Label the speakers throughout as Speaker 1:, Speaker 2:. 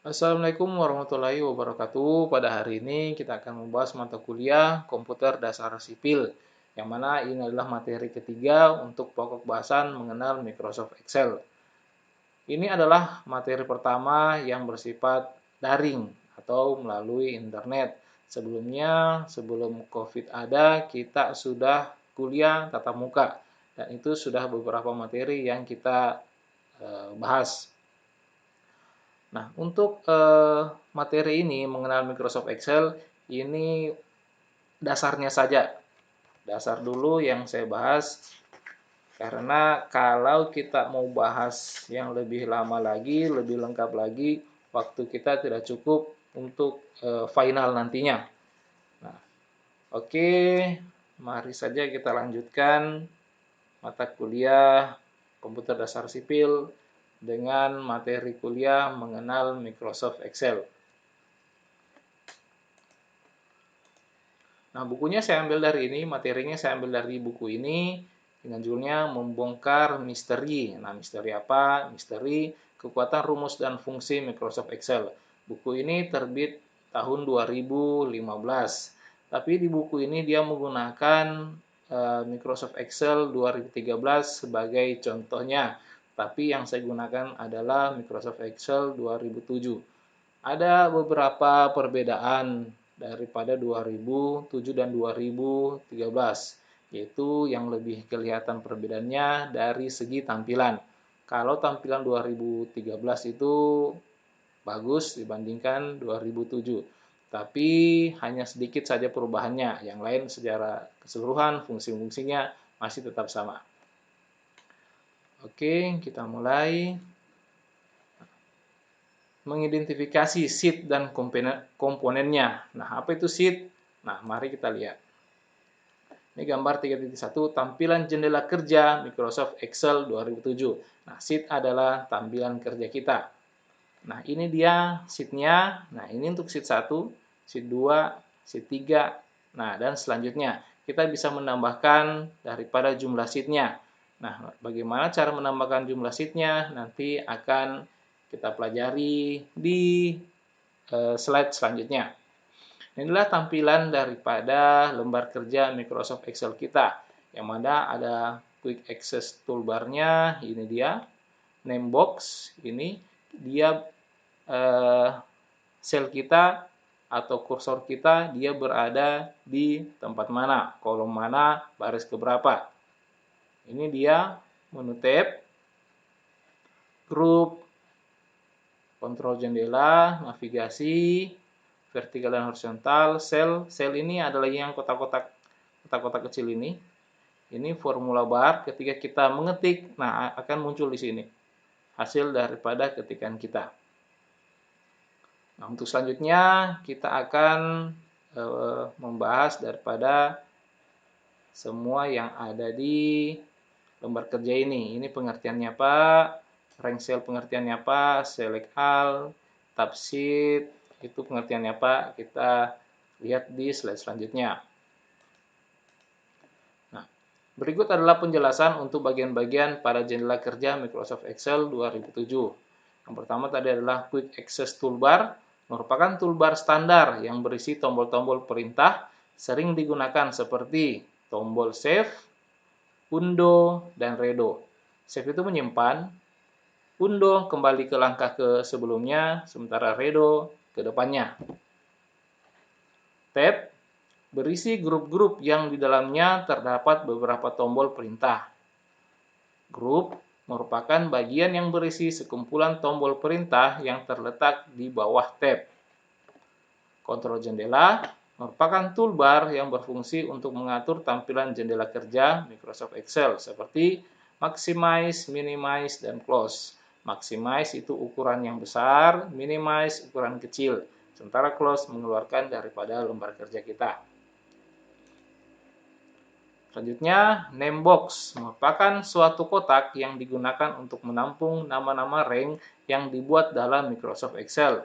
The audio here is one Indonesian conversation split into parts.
Speaker 1: Assalamualaikum warahmatullahi wabarakatuh. Pada hari ini kita akan membahas mata kuliah Komputer Dasar Sipil, yang mana ini adalah materi ketiga untuk pokok bahasan mengenal Microsoft Excel. Ini adalah materi pertama yang bersifat daring atau melalui internet. Sebelumnya, sebelum COVID ada, kita sudah kuliah tatap muka, dan itu sudah beberapa materi yang kita bahas. Nah, untuk materi ini mengenal Microsoft Excel, ini dasarnya saja. Dasar dulu yang saya bahas, karena kalau kita mau bahas yang lebih lama lagi, lebih lengkap lagi, waktu kita tidak cukup untuk final nantinya. Nah, oke, mari saja kita lanjutkan mata kuliah Komputer Dasar Sipil dengan materi kuliah mengenal Microsoft Excel. Nah, bukunya saya ambil dari ini, materinya saya ambil dari buku ini dengan judulnya Membongkar Misteri. Nah, misteri apa? Misteri kekuatan rumus dan fungsi Microsoft Excel. Buku ini terbit tahun 2015. Tapi di buku ini dia menggunakan Microsoft Excel 2013 sebagai contohnya. Tapi yang saya gunakan adalah Microsoft Excel 2007. Ada beberapa perbedaan daripada 2007 dan 2013, yaitu yang lebih kelihatan perbedaannya dari segi tampilan. Kalau tampilan 2013 itu bagus dibandingkan 2007, tapi hanya sedikit saja perubahannya. Yang lain secara keseluruhan fungsi-fungsinya masih tetap sama. Oke, kita mulai. Mengidentifikasi sheet dan komponennya. Nah, apa itu sheet? Nah, mari kita lihat. Ini gambar 3.1, tampilan jendela kerja Microsoft Excel 2007. Nah, sheet adalah tampilan kerja kita. Nah, ini dia sheet-nya. Nah, ini untuk sheet 1, sheet 2, sheet 3. Nah, dan selanjutnya kita bisa menambahkan daripada jumlah sheet-nya. Nah, bagaimana cara menambahkan jumlah sheet-nya? Nanti akan kita pelajari di slide selanjutnya. Inilah tampilan daripada lembar kerja Microsoft Excel kita, yang mana ada Quick Access Toolbar-nya, ini dia. Name box, ini dia sel kita atau kursor kita, dia berada di tempat mana, kolom mana, baris keberapa. Ini dia menu tab, grup, kontrol jendela, navigasi, vertikal dan horizontal, sel. Sel ini adalah yang kotak-kotak kecil ini. Ini formula bar, ketika kita mengetik, nah akan muncul di sini hasil daripada ketikan kita. Nah, untuk selanjutnya kita akan membahas daripada semua yang ada di lembar kerja ini. Ini pengertiannya apa? Rank cell pengertiannya apa? Select all, tab sheet, itu pengertiannya apa? Kita lihat di slide selanjutnya. Nah, berikut adalah penjelasan untuk bagian-bagian pada jendela kerja Microsoft Excel 2007. Yang pertama tadi adalah Quick Access Toolbar, merupakan toolbar standar yang berisi tombol-tombol perintah, sering digunakan seperti tombol Save, Undo, dan Redo. Save itu menyimpan, Undo kembali ke langkah ke sebelumnya, sementara Redo ke depannya. Tab berisi grup-grup yang di dalamnya terdapat beberapa tombol perintah. Grup merupakan bagian yang berisi sekumpulan tombol perintah yang terletak di bawah tab. Kontrol jendela merupakan toolbar yang berfungsi untuk mengatur tampilan jendela kerja Microsoft Excel seperti maximize, minimize, dan close. Maximize itu ukuran yang besar, minimize ukuran kecil, sementara close mengeluarkan daripada lembar kerja kita. Selanjutnya, name box merupakan suatu kotak yang digunakan untuk menampung nama-nama rank yang dibuat dalam Microsoft Excel.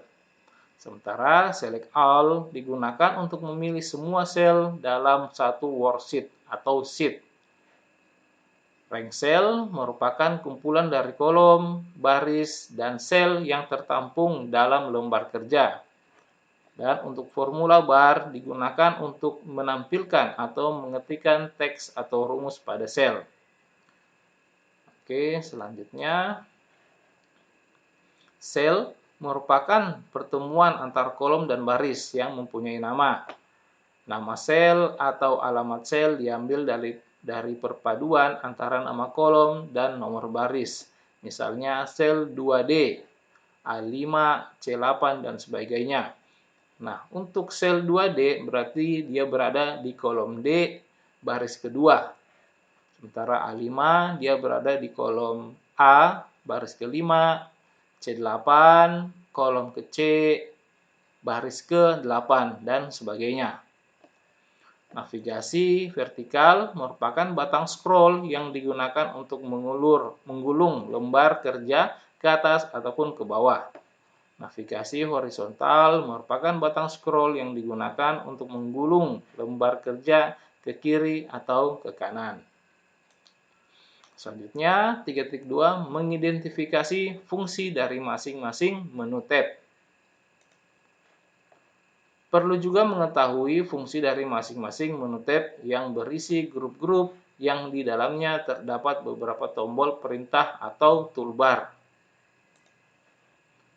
Speaker 1: Sementara select all digunakan untuk memilih semua sel dalam satu worksheet atau sheet. Rank cell merupakan kumpulan dari kolom, baris, dan sel yang tertampung dalam lembar kerja. Dan untuk formula bar digunakan untuk menampilkan atau mengetikkan teks atau rumus pada sel. Oke, selanjutnya sel merupakan pertemuan antar kolom dan baris yang mempunyai nama. Nama sel atau alamat sel diambil dari perpaduan antara nama kolom dan nomor baris. Misalnya sel 2D, A5, C8, dan sebagainya. Nah, untuk sel 2D berarti dia berada di kolom D, baris kedua. Sementara A5 dia berada di kolom A, baris kelima, C8, kolom ke C, baris ke-8, dan sebagainya. Navigasi vertikal merupakan batang scroll yang digunakan untuk menggulung lembar kerja ke atas ataupun ke bawah. Navigasi horizontal merupakan batang scroll yang digunakan untuk menggulung lembar kerja ke kiri atau ke kanan. Selanjutnya, 3.2 mengidentifikasi fungsi dari masing-masing menu tab. Perlu juga mengetahui fungsi dari masing-masing menu tab yang berisi grup-grup yang di dalamnya terdapat beberapa tombol perintah atau toolbar.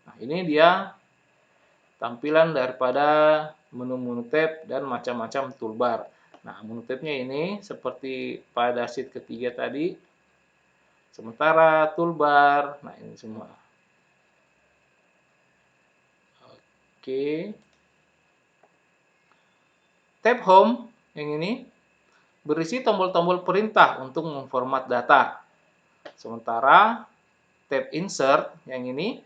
Speaker 1: Nah, ini dia tampilan daripada menu-menu tab dan macam-macam toolbar. Nah, menu tabnya ini seperti pada sheet ketiga tadi. Sementara toolbar, nah ini semua. Oke. Tab Home yang ini berisi tombol-tombol perintah untuk memformat data. Sementara tab Insert yang ini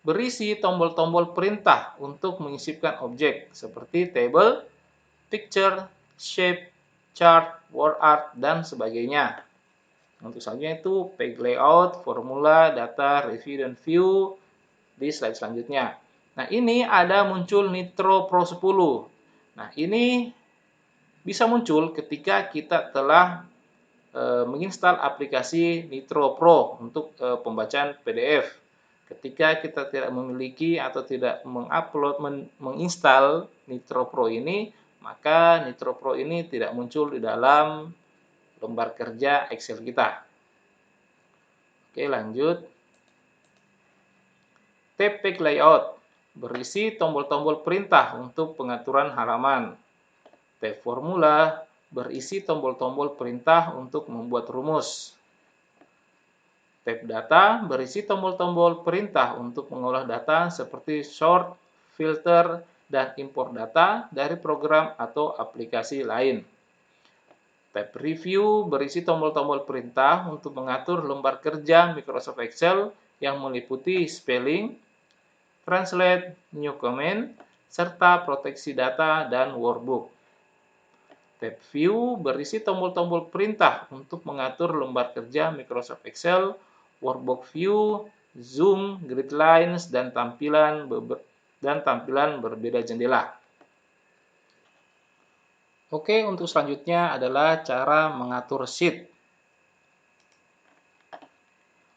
Speaker 1: berisi tombol-tombol perintah untuk menyisipkan objek seperti table, picture, shape, chart, word art, dan sebagainya. Untuk selanjutnya itu page layout, formula, data, review, dan view di slide selanjutnya. Nah, ini ada muncul Nitro Pro 10. Nah, ini bisa muncul ketika kita telah menginstal aplikasi Nitro Pro untuk pembacaan PDF. Ketika kita tidak memiliki atau tidak menginstal Nitro Pro ini, maka Nitro Pro ini tidak muncul di dalam lembar kerja Excel kita. Oke, lanjut. Tab Page Layout berisi tombol-tombol perintah untuk pengaturan halaman. Tab Formula berisi tombol-tombol perintah untuk membuat rumus. Tab Data berisi tombol-tombol perintah untuk mengolah data seperti sort, filter, dan import data dari program atau aplikasi lain. Tab Review berisi tombol-tombol perintah untuk mengatur lembar kerja Microsoft Excel yang meliputi spelling, translate, new comment, serta proteksi data dan workbook. Tab View berisi tombol-tombol perintah untuk mengatur lembar kerja Microsoft Excel, workbook view, zoom, grid lines, dan tampilan berbeda jendela. Oke, untuk selanjutnya adalah cara mengatur sheet.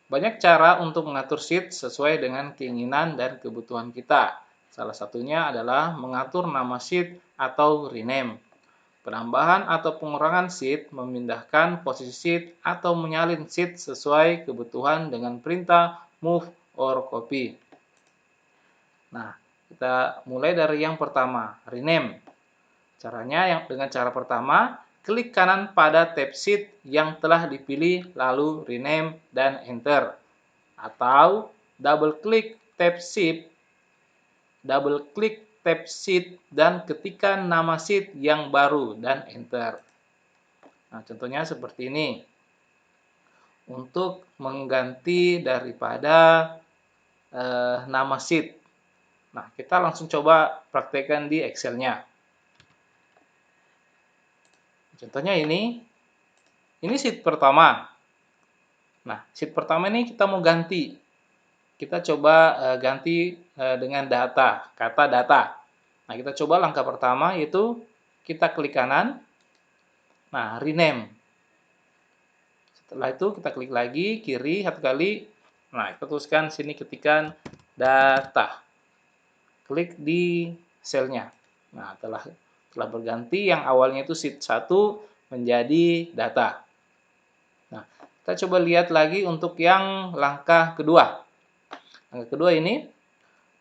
Speaker 1: Banyak cara untuk mengatur sheet sesuai dengan keinginan dan kebutuhan kita. Salah satunya adalah mengatur nama sheet atau rename. Penambahan atau pengurangan sheet, memindahkan posisi sheet, atau menyalin sheet sesuai kebutuhan dengan perintah move or copy. Nah, kita mulai dari yang pertama, rename. Caranya dengan cara pertama, klik kanan pada tab sheet yang telah dipilih, lalu rename dan enter. Atau double klik tab sheet dan ketikkan nama sheet yang baru dan enter. Nah, contohnya seperti ini. Untuk mengganti daripada nama sheet. Nah, kita langsung coba praktekkan di Excel-nya. Contohnya ini sheet pertama. Nah, sheet pertama ini kita mau ganti. Kita coba ganti dengan kata data. Nah, kita coba langkah pertama yaitu kita klik kanan. Nah, rename. Setelah itu kita klik lagi kiri satu kali. Nah, kita tuliskan sini ketikkan data. Klik di selnya. Nah, telah berganti yang awalnya itu sheet 1 menjadi data. Nah, kita coba lihat lagi untuk yang langkah kedua. Langkah kedua ini,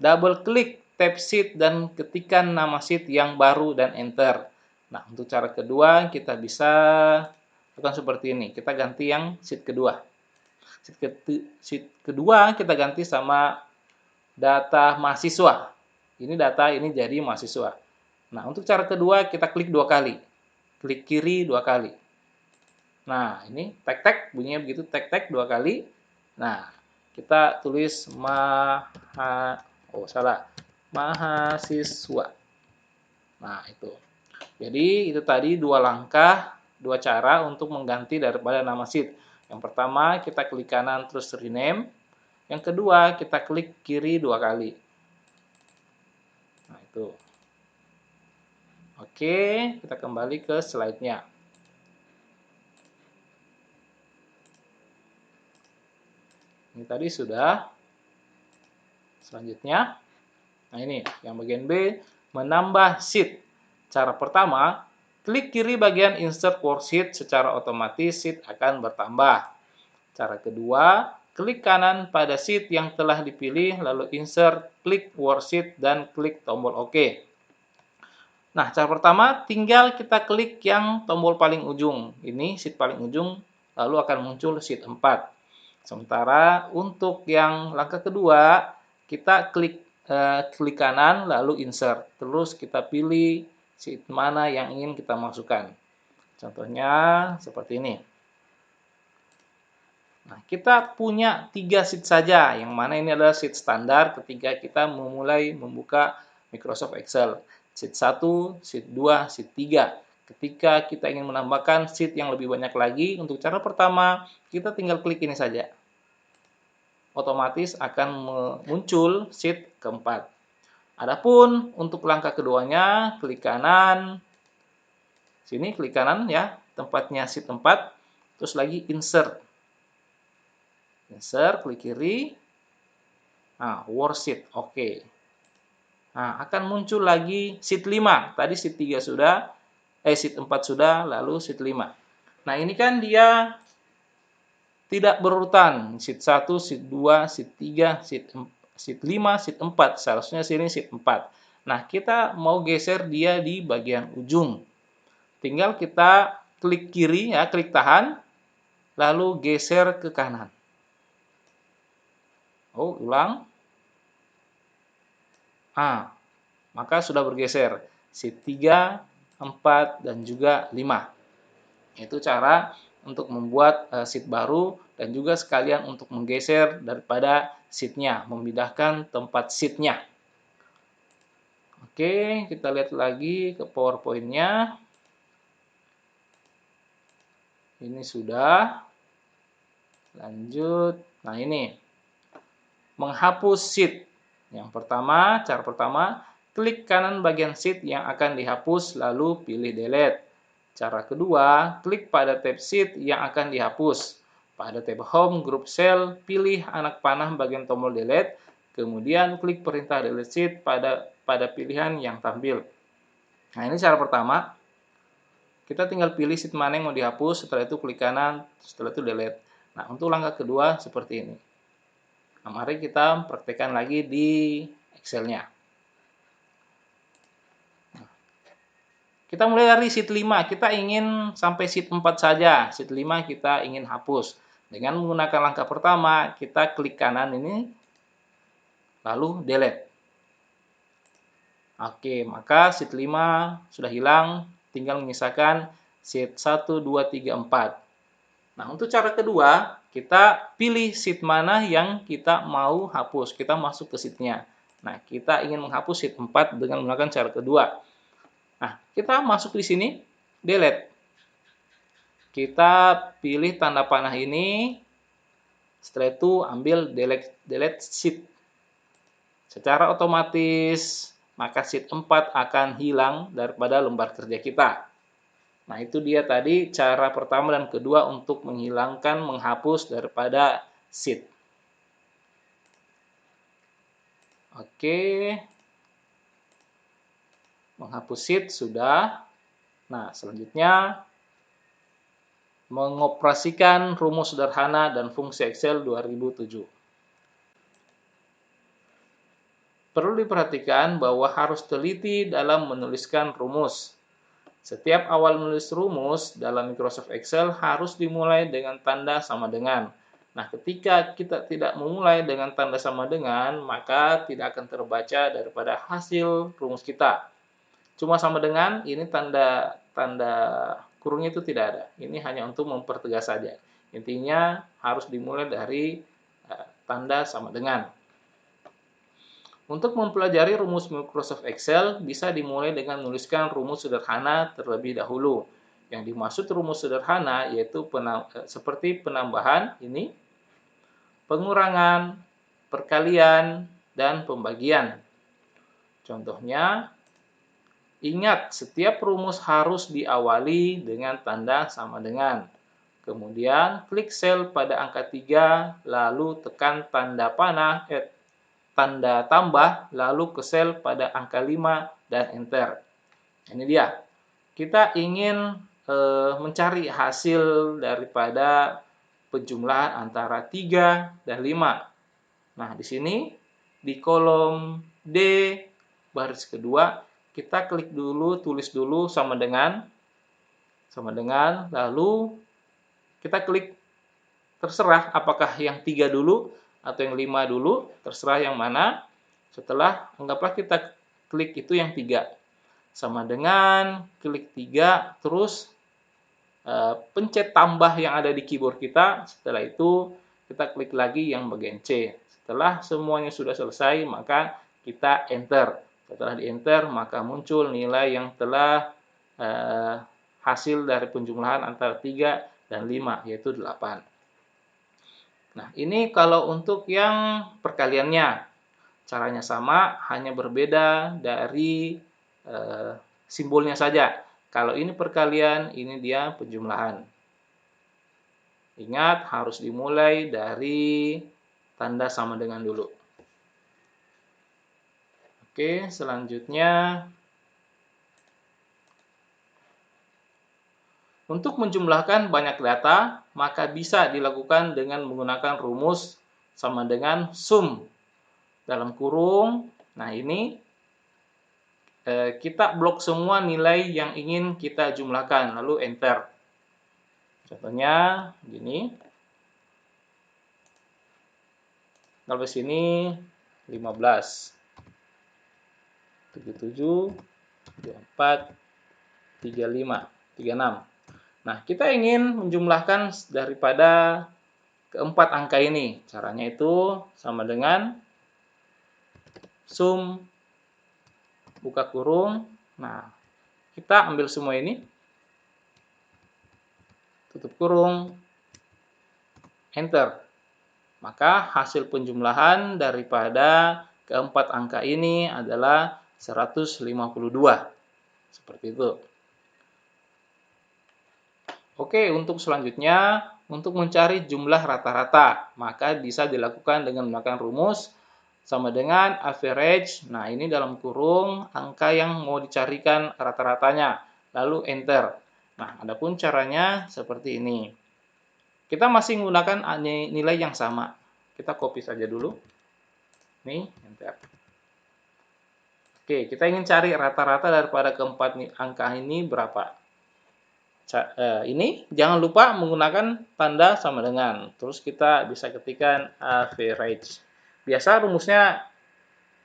Speaker 1: double klik tab sheet dan ketikkan nama sheet yang baru dan enter. Nah, untuk cara kedua kita bisa lakukan seperti ini. Kita ganti yang sheet kedua. Sheet kedua kita ganti sama data mahasiswa. Ini data, ini jadi mahasiswa. Nah, untuk cara kedua kita klik 2 kali. Klik kiri 2 kali. Nah, ini tek-tek, bunyinya begitu, tek-tek 2 kali. Nah, kita tulis mahasiswa. Nah, itu. Jadi, itu tadi 2 langkah, 2 cara untuk mengganti daripada nama sheet. Yang pertama, kita klik kanan terus rename. Yang kedua, kita klik kiri 2 kali. Nah, itu. Oke, kita kembali ke slide-nya. Ini tadi sudah. Selanjutnya, nah ini yang bagian B, menambah sheet. Cara pertama, klik kiri bagian insert worksheet, secara otomatis sheet akan bertambah. Cara kedua, klik kanan pada sheet yang telah dipilih, lalu insert, klik worksheet, dan klik tombol OK. Nah, cara pertama, tinggal kita klik yang tombol paling ujung. Ini sheet paling ujung, lalu akan muncul sheet 4. Sementara untuk yang langkah kedua, kita klik kanan lalu insert. Terus kita pilih sheet mana yang ingin kita masukkan. Contohnya seperti ini. Nah, kita punya 3 sheet saja, yang mana ini adalah sheet standar ketika kita memulai membuka Microsoft Excel. Sheet 1, sheet 2, sheet 3. Ketika kita ingin menambahkan sheet yang lebih banyak lagi, untuk cara pertama, kita tinggal klik ini saja. Otomatis akan muncul sheet keempat. Adapun untuk langkah keduanya, klik kanan. Sini klik kanan ya, tempatnya sheet 4. Terus lagi insert. Insert, klik kiri. Nah, worksheet, oke. Nah, akan muncul lagi sheet 5. Tadi sheet 3 sudah, sheet 4 sudah, lalu sheet 5. Nah, ini kan dia tidak berurutan. Sheet 1, sheet 2, sheet 3, sheet 5, sheet 4. Seharusnya sini sheet 4. Nah, kita mau geser dia di bagian ujung. Tinggal kita klik kiri ya, klik tahan, lalu geser ke kanan. Ulang. Maka sudah bergeser. Sheet 3, 4, dan juga 5. Itu cara untuk membuat sheet baru dan juga sekalian untuk menggeser daripada sheet-nya, memindahkan tempat sheet-nya. Oke, kita lihat lagi ke PowerPoint-nya. Ini sudah. Lanjut. Nah, ini. Menghapus sheet. Yang pertama, cara pertama, klik kanan bagian sheet yang akan dihapus, lalu pilih delete. Cara kedua, klik pada tab sheet yang akan dihapus. Pada tab home group cell, pilih anak panah bagian tombol delete, kemudian klik perintah delete sheet pada pilihan yang tampil. Nah, ini cara pertama. Kita tinggal pilih sheet mana yang mau dihapus, setelah itu klik kanan, setelah itu delete. Nah, untuk langkah kedua seperti ini. Nah, mari kita praktekkan lagi di Excel-nya. Kita mulai dari sheet 5. Kita ingin sampai sheet 4 saja. Sheet 5 kita ingin hapus. Dengan menggunakan langkah pertama, kita klik kanan ini, lalu delete. Oke, maka sheet 5 sudah hilang. Tinggal menyisakan sheet 1, 2, 3, 4. Nah, untuk cara kedua, kita pilih sheet mana yang kita mau hapus. Kita masuk ke sheet-nya. Nah, kita ingin menghapus sheet 4 dengan menggunakan cara kedua. Nah, kita masuk di sini, delete. Kita pilih tanda panah ini. Setelah itu, ambil delete sheet. Secara otomatis, maka sheet 4 akan hilang daripada lembar kerja kita. Nah, itu dia tadi cara pertama dan kedua untuk menghapus daripada sheet. Oke, menghapus sheet sudah. Nah, selanjutnya mengoperasikan rumus sederhana dan fungsi Excel 2007. Perlu diperhatikan bahwa harus teliti dalam menuliskan rumus. Setiap awal menulis rumus dalam Microsoft Excel harus dimulai dengan tanda sama dengan. Nah, ketika kita tidak memulai dengan tanda sama dengan, maka tidak akan terbaca daripada hasil rumus kita. Cuma sama dengan, ini tanda kurungnya itu tidak ada. Ini hanya untuk mempertegas saja. Intinya harus dimulai dari tanda sama dengan. Untuk mempelajari rumus Microsoft Excel, bisa dimulai dengan menuliskan rumus sederhana terlebih dahulu. Yang dimaksud rumus sederhana yaitu seperti penambahan, ini, pengurangan, perkalian, dan pembagian. Contohnya, ingat setiap rumus harus diawali dengan tanda sama dengan. Kemudian, klik sel pada angka 3, lalu tekan tanda panah, tanda tambah, lalu ke sel pada angka 5 dan enter. Ini dia. Kita ingin mencari hasil daripada penjumlahan antara 3 dan 5. Nah, di sini di kolom D baris kedua, kita klik dulu, tulis dulu sama dengan, lalu kita klik terserah apakah yang 3 dulu atau yang 5 dulu, terserah yang mana. Setelah, anggaplah kita klik itu yang 3. Sama dengan, klik 3, terus pencet tambah yang ada di keyboard kita. Setelah itu, kita klik lagi yang bagian C. Setelah semuanya sudah selesai, maka kita enter. Setelah di enter, maka muncul nilai yang telah hasil dari penjumlahan antara 3 dan 5, yaitu 8. Nah, ini kalau untuk yang perkaliannya. Caranya sama, hanya berbeda dari simbolnya saja. Kalau ini perkalian, ini dia penjumlahan. Ingat, harus dimulai dari tanda sama dengan dulu. Oke, selanjutnya. Untuk menjumlahkan banyak data, maka bisa dilakukan dengan menggunakan rumus sama dengan sum. Dalam kurung, nah ini kita blok semua nilai yang ingin kita jumlahkan, lalu enter. Contohnya gini. Kalau di sini 15, 77, 24, 35, 36. Nah, kita ingin menjumlahkan daripada keempat angka ini. Caranya itu sama dengan sum, buka kurung. Nah, kita ambil semua ini, tutup kurung, enter. Maka hasil penjumlahan daripada keempat angka ini adalah 152. Seperti itu. Oke, untuk selanjutnya, untuk mencari jumlah rata-rata, maka bisa dilakukan dengan menggunakan rumus sama dengan average. Nah, ini dalam kurung angka yang mau dicarikan rata-ratanya, lalu enter. Nah, adapun caranya seperti ini. Kita masih menggunakan nilai yang sama. Kita copy saja dulu. Nih, enter. Oke, kita ingin cari rata-rata daripada keempat angka ini berapa. Ini jangan lupa menggunakan tanda sama dengan. Terus kita bisa ketikkan average. Biasa rumusnya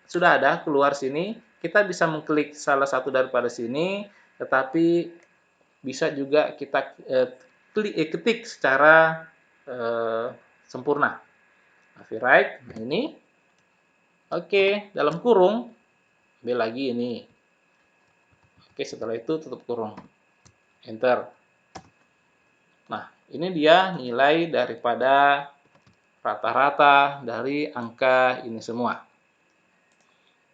Speaker 1: sudah ada keluar sini. Kita bisa mengklik salah satu daripada sini, tetapi bisa juga kita ketik secara sempurna. Average. Nah, ini. Oke, dalam kurung ambil lagi ini. Oke, setelah itu tutup kurung. Enter. Nah, ini dia nilai daripada rata-rata dari angka ini semua.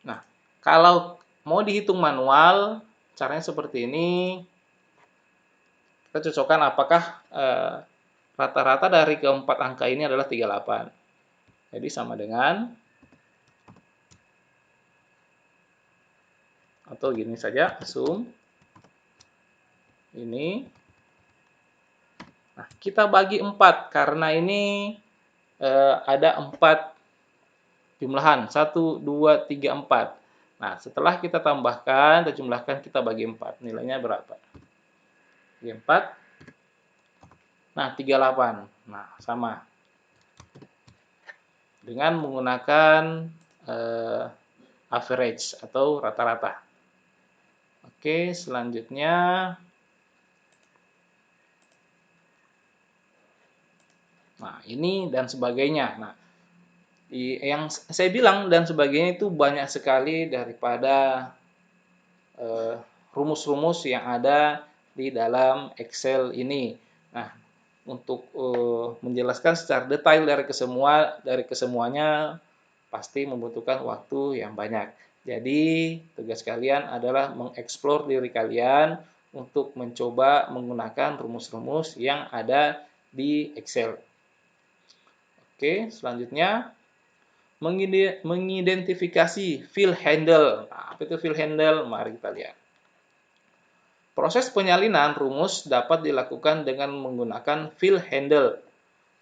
Speaker 1: Nah, kalau mau dihitung manual, caranya seperti ini. Kita cocokkan apakah rata-rata dari keempat angka ini adalah 38. Jadi sama dengan, atau gini saja, sum ini. Nah, kita bagi 4 karena ini ada 4 jumlahan, 1, 2, 3, 4. Nah, setelah kita tambahkan, kita jumlahkan, kita bagi 4. Nilainya berapa? Bagi 4. Nah, 38. Nah, sama. Dengan menggunakan average atau rata-rata. Oke, selanjutnya. Nah, ini dan sebagainya. Nah, yang saya bilang dan sebagainya itu banyak sekali daripada rumus-rumus yang ada di dalam Excel ini. Nah, untuk menjelaskan secara detail dari kesemuanya pasti membutuhkan waktu yang banyak. Jadi, tugas kalian adalah mengeksplor diri kalian untuk mencoba menggunakan rumus-rumus yang ada di Excel. Oke, selanjutnya mengidentifikasi field handle. Nah, apa itu field handle? Mari kita lihat. Proses penyalinan rumus dapat dilakukan dengan menggunakan field handle.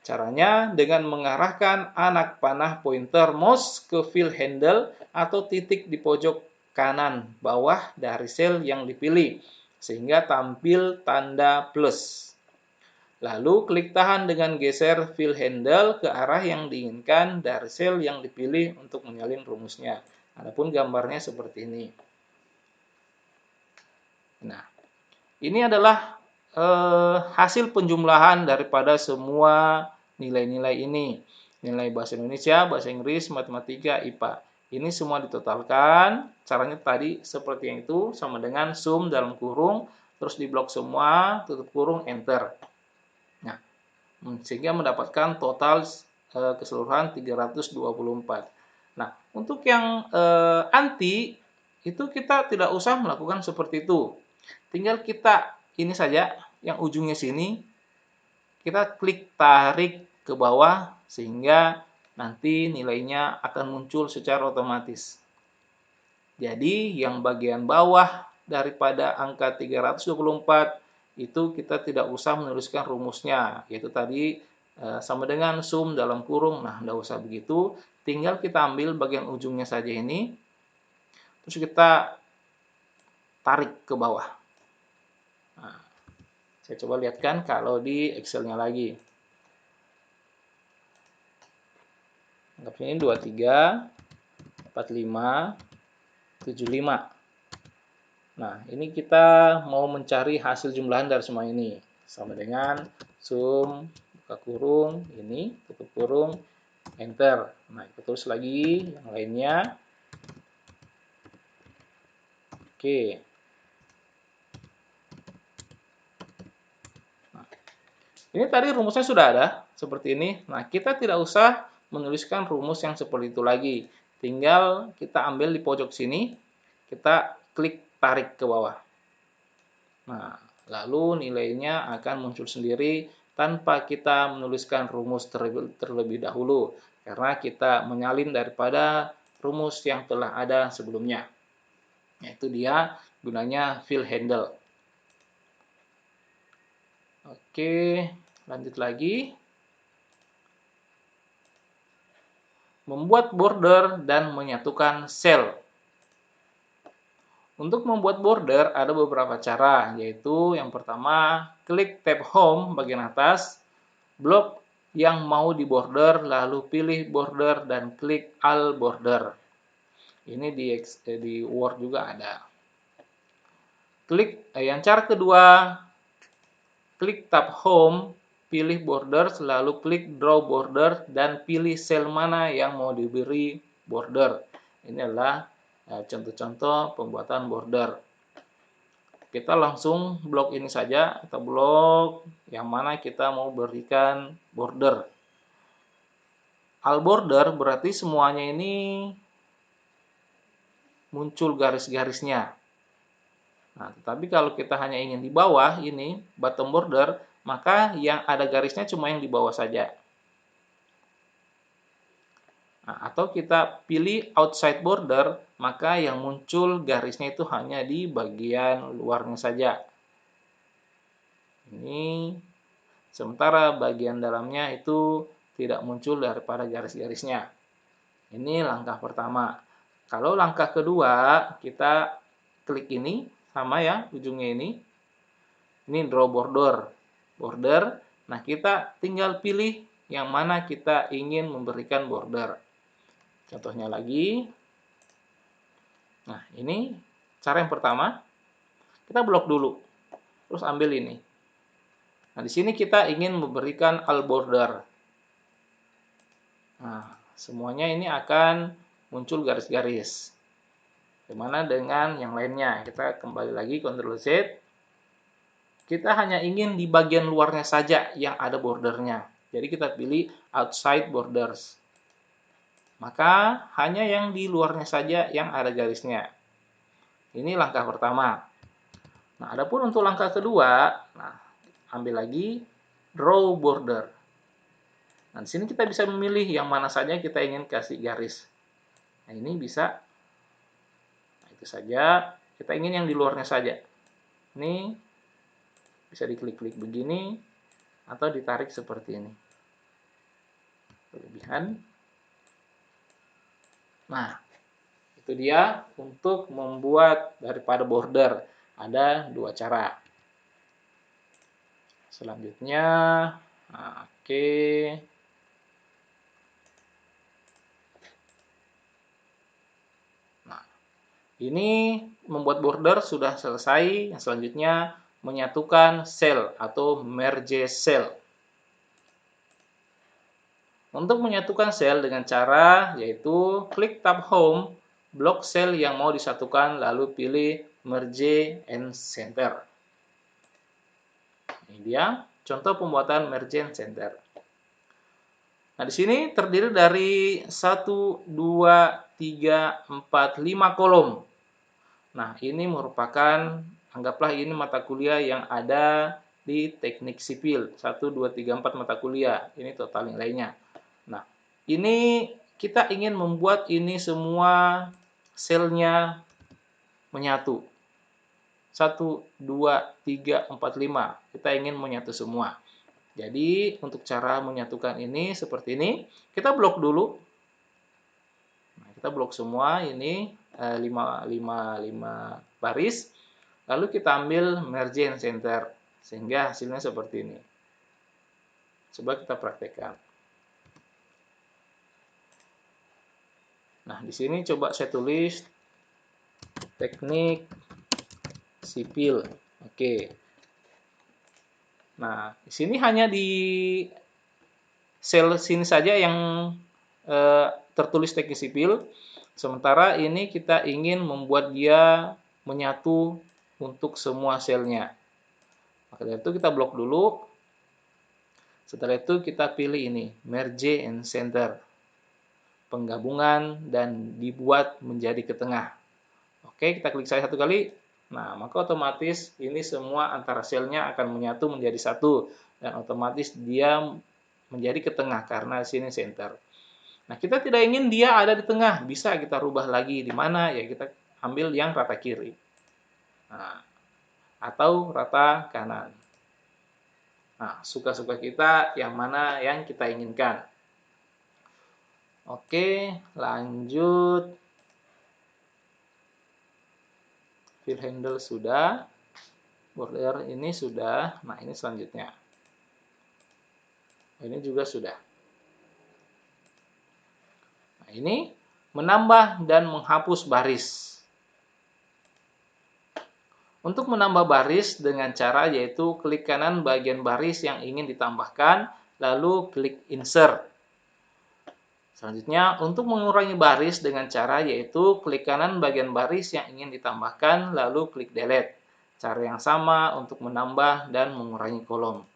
Speaker 1: Caranya dengan mengarahkan anak panah pointer mouse ke field handle atau titik di pojok kanan bawah dari sel yang dipilih, sehingga tampil tanda plus. Lalu klik tahan dengan geser field handle ke arah yang diinginkan dari sel yang dipilih untuk menyalin rumusnya. Adapun gambarnya seperti ini. Nah, ini adalah hasil penjumlahan daripada semua nilai-nilai ini. Nilai bahasa Indonesia, bahasa Inggris, matematika, IPA. Ini semua ditotalkan. Caranya tadi seperti yang itu, sama dengan sum dalam kurung, terus diblok semua, tutup kurung, enter. Nah, sehingga mendapatkan total keseluruhan 324. Nah, untuk yang anti, itu kita tidak usah melakukan seperti itu. Tinggal kita ini saja, yang ujungnya sini, kita klik tarik ke bawah, sehingga nanti nilainya akan muncul secara otomatis. Jadi, yang bagian bawah daripada angka 324, itu kita tidak usah menuliskan rumusnya, yaitu tadi sama dengan sum dalam kurung. Nah, tidak usah begitu, tinggal kita ambil bagian ujungnya saja ini, terus kita tarik ke bawah. Nah, saya coba lihatkan kalau di Excel-nya lagi. Anggap ini 23, 45, 75. Nah, ini kita mau mencari hasil jumlahan dari semua ini. Sama dengan sum, buka kurung, ini, tutup kurung, enter. Nah, kita tulis lagi yang lainnya. Oke. Nah, ini tadi rumusnya sudah ada, seperti ini. Nah, kita tidak usah menuliskan rumus yang seperti itu lagi. Tinggal kita ambil di pojok sini, kita klik tarik ke bawah. Nah, lalu nilainya akan muncul sendiri tanpa kita menuliskan rumus terlebih dahulu, karena kita menyalin daripada rumus yang telah ada sebelumnya. Yaitu dia gunanya field handle. Oke, lanjut lagi. Membuat border dan menyatukan sel. Untuk membuat border ada beberapa cara, yaitu yang pertama, klik tab Home bagian atas, blok yang mau di border, lalu pilih border dan klik All Border. Ini di Word juga ada. Yang cara kedua, klik tab Home, pilih border, lalu klik Draw Border dan pilih sel mana yang mau diberi border. Ini adalah contoh-contoh pembuatan border. Kita langsung blok ini saja, kita blok yang mana kita mau berikan border. All border berarti semuanya ini muncul garis-garisnya. Nah, tetapi kalau kita hanya ingin di bawah ini, bottom border, maka yang ada garisnya cuma yang di bawah saja. Nah, atau kita pilih outside border, maka yang muncul garisnya itu hanya di bagian luarnya saja. Ini, sementara bagian dalamnya itu tidak muncul daripada garis-garisnya. Ini langkah pertama. Kalau langkah kedua, kita klik ini, sama ya, ujungnya ini. Ini draw border. Nah, kita tinggal pilih yang mana kita ingin memberikan border. Contohnya lagi. Nah, ini cara yang pertama. Kita blok dulu. Terus ambil ini. Nah, di sini kita ingin memberikan all border. Nah, semuanya ini akan muncul garis-garis. Bagaimana dengan yang lainnya? Kita kembali lagi, Ctrl Z. Kita hanya ingin di bagian luarnya saja yang ada bordernya. Jadi kita pilih outside borders. Maka hanya yang di luarnya saja yang ada garisnya. Ini langkah pertama. Nah, adapun untuk langkah kedua, nah, ambil lagi draw border. Nah, di sini kita bisa memilih yang mana saja kita ingin kasih garis. Nah, ini bisa. Nah, itu saja. Kita ingin yang di luarnya saja. Ini bisa diklik-klik begini atau ditarik seperti ini. Kelebihan. Nah, itu dia untuk membuat daripada border. Ada dua cara. Selanjutnya, nah, oke. Nah, ini membuat border sudah selesai. Yang selanjutnya, menyatukan sel atau merge cell. Untuk menyatukan sel dengan cara yaitu klik tab home, blok sel yang mau disatukan, lalu pilih merge and center. Ini dia contoh pembuatan merge and center. Nah, di sini terdiri dari 1, 2, 3, 4, 5 kolom. Nah, ini merupakan, anggaplah ini mata kuliah yang ada di teknik sipil. 1, 2, 3, 4 mata kuliah. Ini total nilainya. Nah, ini kita ingin membuat ini semua selnya menyatu. 1, 2, 3, 4, 5. Kita ingin menyatu semua. Jadi, untuk cara menyatukan ini seperti ini. Kita blok dulu. Nah, kita blok semua ini 5 baris. Lalu kita ambil merge and center. Sehingga hasilnya seperti ini. Coba kita praktekkan. Nah, di sini coba saya tulis teknik sipil. Oke. Nah, di sini hanya di sel sini saja yang tertulis teknik sipil. Sementara ini kita ingin membuat dia menyatu untuk semua selnya. Maka dari itu kita blok dulu. Setelah itu kita pilih ini, merge and center. Penggabungan dan dibuat menjadi ke tengah. Oke, kita klik saja satu kali. Nah, maka otomatis ini semua antara selnya akan menyatu menjadi satu. Dan otomatis dia menjadi ke tengah karena sini center. Nah, kita tidak ingin dia ada di tengah. Bisa kita rubah lagi di mana? Ya, kita ambil yang rata kiri. Nah, atau rata kanan. Nah, suka-suka kita yang mana yang kita inginkan. Oke, lanjut. Fill handle sudah. Border ini sudah. Nah, ini selanjutnya. Ini juga sudah. Nah, ini menambah dan menghapus baris. Untuk menambah baris dengan cara yaitu klik kanan bagian baris yang ingin ditambahkan, lalu klik insert. Selanjutnya, untuk mengurangi baris dengan cara yaitu klik kanan bagian baris yang ingin ditambahkan, lalu klik delete. Cara yang sama untuk menambah dan mengurangi kolom.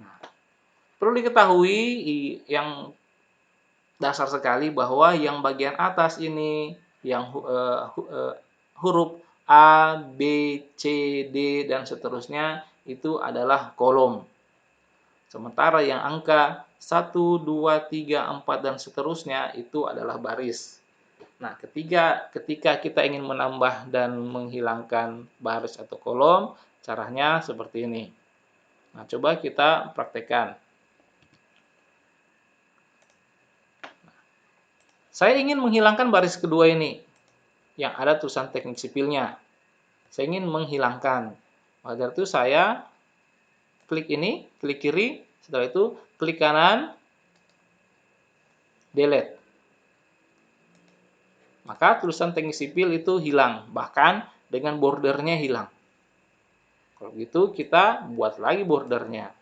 Speaker 1: Nah, perlu diketahui yang dasar sekali bahwa yang bagian atas ini, yang huruf A, B, C, D, dan seterusnya itu adalah kolom. Sementara yang angka 1, 2, 3, 4, dan seterusnya itu adalah baris. Nah, ketika kita ingin menambah dan menghilangkan baris atau kolom, caranya seperti ini. Nah, coba kita praktekkan. Saya ingin menghilangkan baris kedua ini, yang ada tulisan teknik sipilnya. Saya ingin menghilangkan. Maka itu saya klik ini, klik kiri, setelah itu klik kanan, delete. Maka tulisan teknik sipil itu hilang, bahkan dengan bordernya hilang. Kalau gitu kita buat lagi bordernya.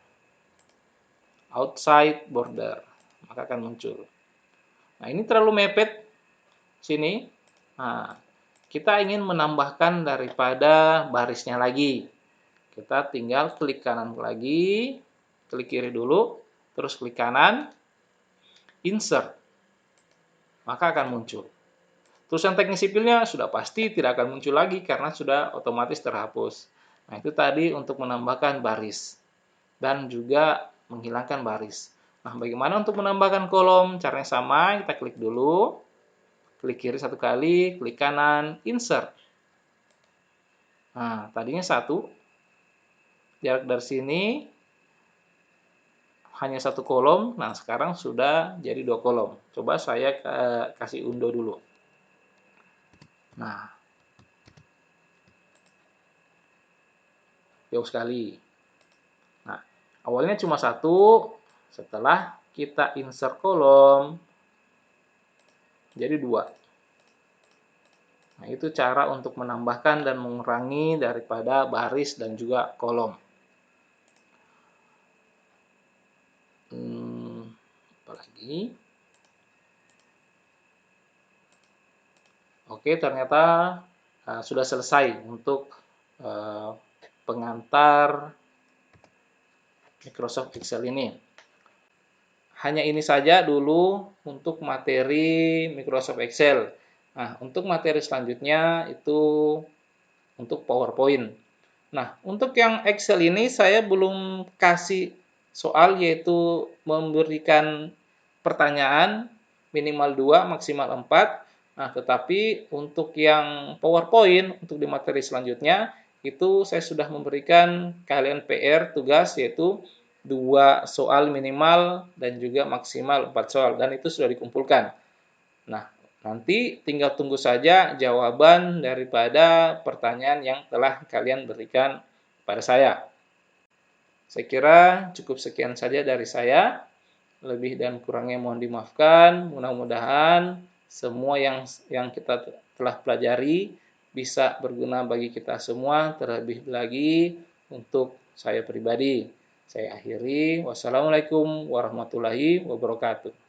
Speaker 1: Outside border. Maka akan muncul. Nah, ini terlalu mepet sini. Nah, kita ingin menambahkan daripada barisnya lagi. Kita tinggal klik kanan lagi, klik kiri dulu, terus klik kanan, insert. Maka akan muncul. Tulisan teknik sipilnya sudah pasti tidak akan muncul lagi karena sudah otomatis terhapus. Nah, itu tadi untuk menambahkan baris dan juga menghilangkan baris. Nah, bagaimana untuk menambahkan kolom? Caranya sama, kita klik dulu, klik kiri satu kali, klik kanan, insert. Nah, tadinya 1, jarak dari sini hanya 1 kolom, nah sekarang sudah jadi 2 kolom. Coba saya kasih undo dulu. Nah, jauh sekali. Nah, awalnya cuma 1, setelah kita insert kolom, jadi 2. Nah, itu cara untuk menambahkan dan mengurangi daripada baris dan juga kolom. Apalagi? Oke, ternyata sudah selesai untuk pengantar Microsoft Excel ini. Hanya ini saja dulu untuk materi Microsoft Excel. Nah, untuk materi selanjutnya itu untuk PowerPoint. Nah, untuk yang Excel ini saya belum kasih soal, yaitu memberikan pertanyaan minimal 2, maksimal 4. Nah, tetapi untuk yang PowerPoint, untuk di materi selanjutnya, itu saya sudah memberikan kalian PR, tugas, yaitu 2 soal minimal dan juga maksimal 4 soal. Dan itu sudah dikumpulkan. Nah, nanti tinggal tunggu saja jawaban daripada pertanyaan yang telah kalian berikan pada saya. Saya kira cukup sekian saja dari saya. Lebih dan kurangnya mohon dimaafkan. Mudah-mudahan semua yang kita telah pelajari bisa berguna bagi kita semua, terlebih lagi untuk saya pribadi. Saya akhiri. Wassalamualaikum warahmatullahi wabarakatuh.